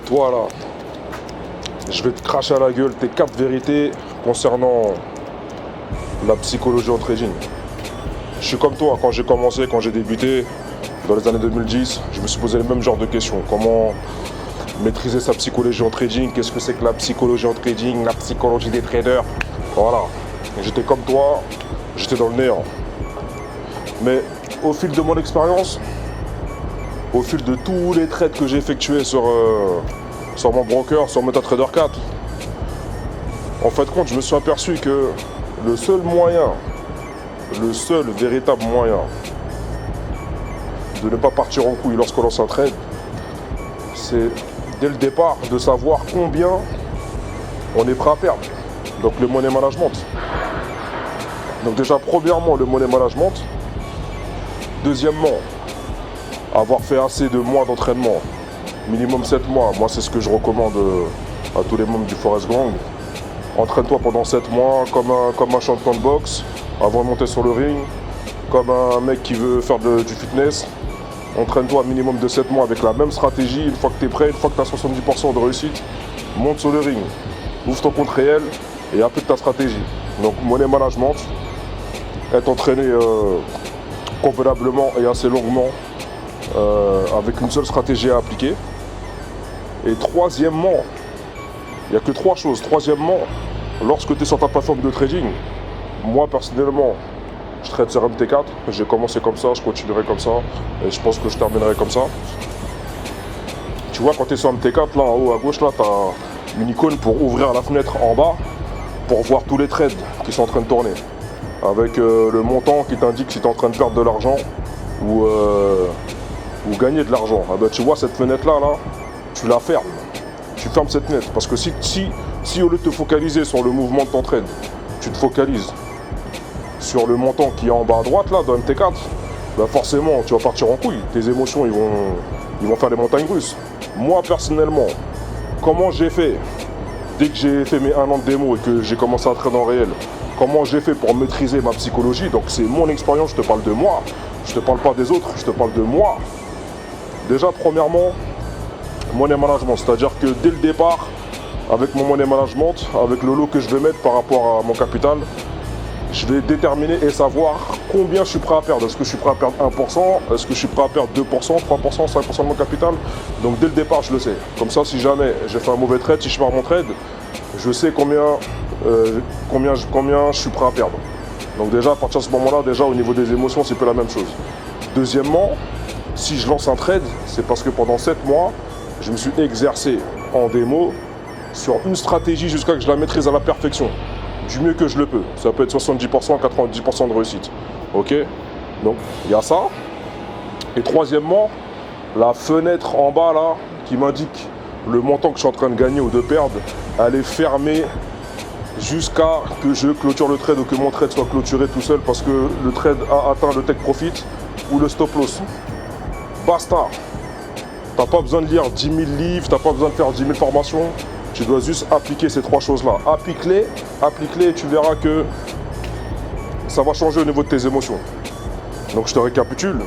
Toi là, je vais te cracher à la gueule tes 4 vérités concernant la psychologie en trading. Je suis comme toi, quand j'ai commencé, quand j'ai débuté, dans les années 2010, je me suis posé le même genre de questions. Comment maîtriser sa psychologie en trading? Qu'est-ce que c'est que la psychologie en trading? La psychologie des traders? Voilà. J'étais comme toi, j'étais dans le néant. Mais au fil de mon expérience, au fil de tous les trades que j'ai effectués sur mon broker, sur MetaTrader 4, en fait compte, je me suis aperçu que le seul véritable moyen de ne pas partir en couille lorsqu'on lance un trade, c'est dès le départ de savoir combien on est prêt à perdre. Donc le money management. Donc déjà premièrement le money management. Deuxièmement, avoir fait assez de mois d'entraînement, minimum 7 mois, moi c'est ce que je recommande à tous les membres du Forest Gang. Entraîne-toi pendant 7 mois comme un champion de boxe, avant de monter sur le ring, comme un mec qui veut faire du fitness. Entraîne-toi un minimum de 7 mois avec la même stratégie. Une fois que tu es prêt, une fois que tu as 70% de réussite, monte sur le ring, ouvre ton compte réel et applique ta stratégie. Donc money management, être entraîné convenablement et assez longuement avec une seule stratégie à appliquer. Et troisièmement, il n'y a que 3 choses. Troisièmement, lorsque tu es sur ta plateforme de trading, moi personnellement, je trade sur MT4, j'ai commencé comme ça, je continuerai comme ça, et je pense que je terminerai comme ça. Tu vois, quand tu es sur MT4, là en haut à gauche, là, tu as une icône pour ouvrir la fenêtre en bas, pour voir tous les trades qui sont en train de tourner. Avec le montant qui t'indique si tu es en train de perdre de l'argent ou gagner de l'argent. Ah ben, tu vois cette fenêtre là, tu la fermes. Tu fermes cette fenêtre. Parce que si au lieu de te focaliser sur le mouvement de ton trade, tu te focalises sur le montant qui est en bas à droite là, dans MT4, ben forcément tu vas partir en couille. Tes émotions ils vont faire les montagnes russes. Moi personnellement, comment j'ai fait dès que j'ai fait mes 1 an de démo et que j'ai commencé à trader en réel, comment j'ai fait pour maîtriser ma psychologie? Donc c'est mon expérience, je te parle de moi, je te parle pas des autres, je te parle de moi. Déjà premièrement, money management, c'est-à-dire que dès le départ, avec mon money management, avec le lot que je vais mettre par rapport à mon capital, je vais déterminer et savoir combien je suis prêt à perdre. Est-ce que je suis prêt à perdre 1%? Est-ce que je suis prêt à perdre 2%, 3%, 5% de mon capital? Donc dès le départ, je le sais. Comme ça, si jamais j'ai fait un mauvais trade, si je perds mon trade, je sais combien je suis prêt à perdre. Donc déjà, à partir de ce moment-là, déjà au niveau des émotions, c'est peu la même chose. Deuxièmement, si je lance un trade, c'est parce que pendant 7 mois, je me suis exercé en démo sur une stratégie jusqu'à ce que je la maîtrise à la perfection. Du mieux que je le peux. Ça peut être 70%, 90% de réussite. Ok? Donc, il y a ça. Et troisièmement, la fenêtre en bas là, qui m'indique le montant que je suis en train de gagner ou de perdre, elle est fermée jusqu'à que je clôture le trade ou que mon trade soit clôturé tout seul parce que le trade a atteint le take profit ou le stop loss. Basta. T'as pas besoin de lire 10 000 livres, t'as pas besoin de faire 10 000 formations. Tu dois juste appliquer ces 3 choses-là. Applique-les et tu verras que ça va changer au niveau de tes émotions. Donc je te récapitule.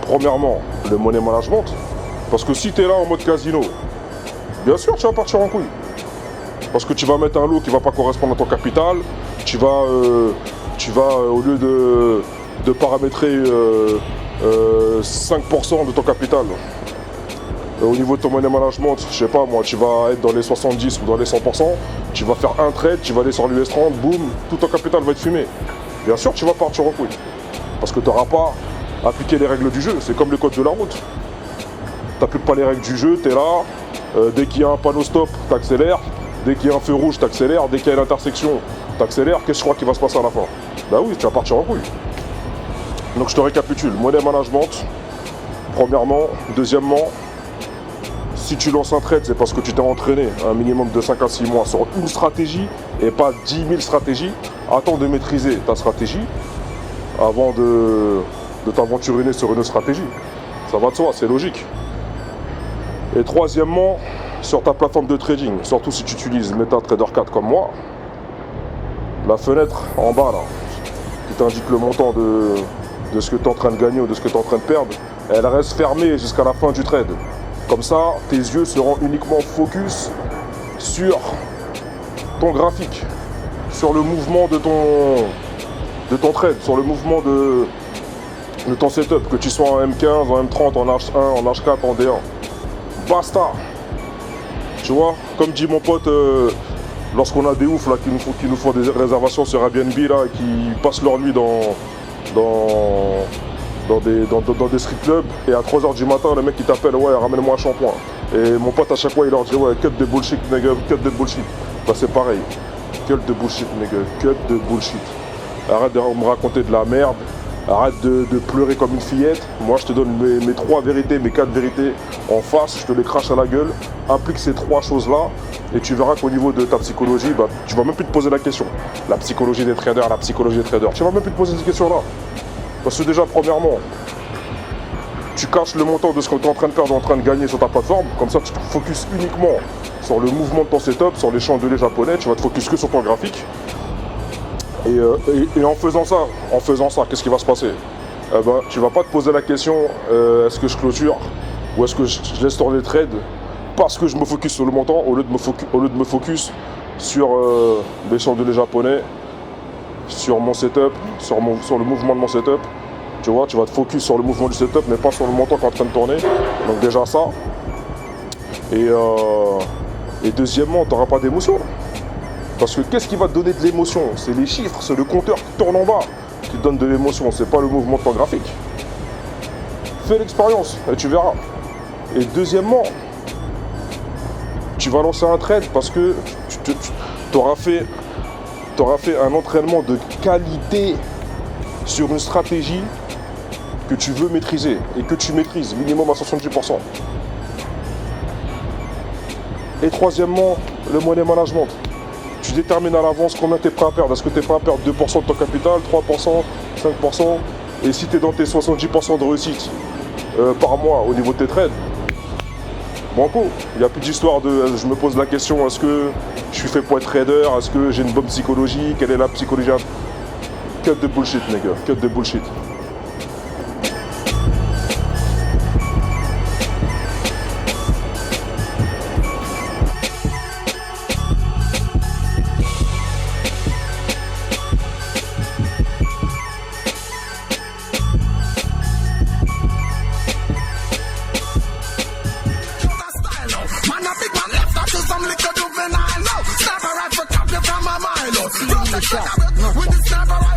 Premièrement, le money management. Parce que si tu es là en mode casino, bien sûr tu vas partir en couille. Parce que tu vas mettre un lot qui ne va pas correspondre à ton capital. Tu vas au lieu de paramétrer 5% de ton capital, au niveau de ton money management, je sais pas moi, tu vas être dans les 70 ou dans les 100%, tu vas faire un trade, tu vas aller sur l'US30, boum, tout ton capital va être fumé. Bien sûr, tu vas partir en couille. Parce que tu n'auras pas appliqué les règles du jeu, c'est comme le code de la route. Tu n'appliques pas les règles du jeu, tu es là, dès qu'il y a un panneau stop, tu accélères, dès qu'il y a un feu rouge, tu accélères, dès qu'il y a une intersection, tu accélères, qu'est-ce que je crois qu'il va se passer à la fin? Bah oui, tu vas partir en couille. Donc je te récapitule, money management, premièrement. Deuxièmement, si tu lances un trade, c'est parce que tu t'es entraîné un minimum de 5 à 6 mois sur une stratégie et pas 10 000 stratégies. Attends de maîtriser ta stratégie avant de t'aventurer sur une autre stratégie. Ça va de soi, c'est logique. Et troisièmement, sur ta plateforme de trading, surtout si tu utilises MetaTrader 4 comme moi, la fenêtre en bas là, qui t'indique le montant de ce que tu es en train de gagner ou de ce que tu es en train de perdre, elle reste fermée jusqu'à la fin du trade. Comme ça, tes yeux seront uniquement focus sur ton graphique, sur le mouvement de ton trade, sur le mouvement de ton setup, que tu sois en M15, en M30, en H1, en H4, en D1. Basta. Tu vois, comme dit mon pote, lorsqu'on a des oufs là, qui nous font des réservations sur Airbnb là, et qui passent leur nuit dans des street clubs, et à 3h du matin, le mec il t'appelle, ouais, ramène-moi un shampoing. Et mon pote à chaque fois il leur dit, ouais, cut de bullshit, nigga, cut de bullshit. Bah c'est pareil, cut de bullshit, nigga, cut de bullshit. Arrête de me raconter de la merde, arrête de pleurer comme une fillette. Moi je te donne mes 3 vérités, mes 4 vérités en face, je te les crache à la gueule. Applique ces 3 choses là, et tu verras qu'au niveau de ta psychologie, bah, tu vas même plus te poser la question. La psychologie des traders, la psychologie des traders, tu vas même plus te poser cette question là. Parce que déjà, premièrement, tu caches le montant de ce que tu es en train de perdre, en train de gagner sur ta plateforme. Comme ça, tu te focuses uniquement sur le mouvement de ton setup, sur les chandeliers japonais. Tu vas te focus que sur ton graphique. Et en faisant ça, qu'est-ce qui va se passer? Tu vas pas te poser la question, est-ce que je clôture ou est-ce que je laisse tourner les trades, parce que je me focus sur le montant au lieu de me focus sur les chandeliers japonais, sur mon setup, sur le mouvement de mon setup. Tu vois, tu vas te focus sur le mouvement du setup, mais pas sur le montant qui est en train de tourner. Donc déjà ça. Et deuxièmement, tu n'auras pas d'émotion. Parce que qu'est-ce qui va te donner de l'émotion? C'est les chiffres, c'est le compteur qui tourne en bas qui te donne de l'émotion, c'est pas le mouvement de ton graphique. Fais l'expérience et tu verras. Et deuxièmement, tu vas lancer un trade parce que tu auras fait un entraînement de qualité sur une stratégie que tu veux maîtriser et que tu maîtrises minimum à 70%. Et troisièmement, le money management. Tu détermines à l'avance combien tu es prêt à perdre. Est-ce que tu es prêt à perdre 2% de ton capital, 3%, 5%? Et si tu es dans tes 70% de réussite par mois au niveau de tes trades, banco, il n'y a plus d'histoire de je me pose la question, est-ce que je suis fait pour être trader, est-ce que j'ai une bonne psychologie, quelle est la psychologie? Cut de bullshit, nigga, cut de bullshit. With the snapper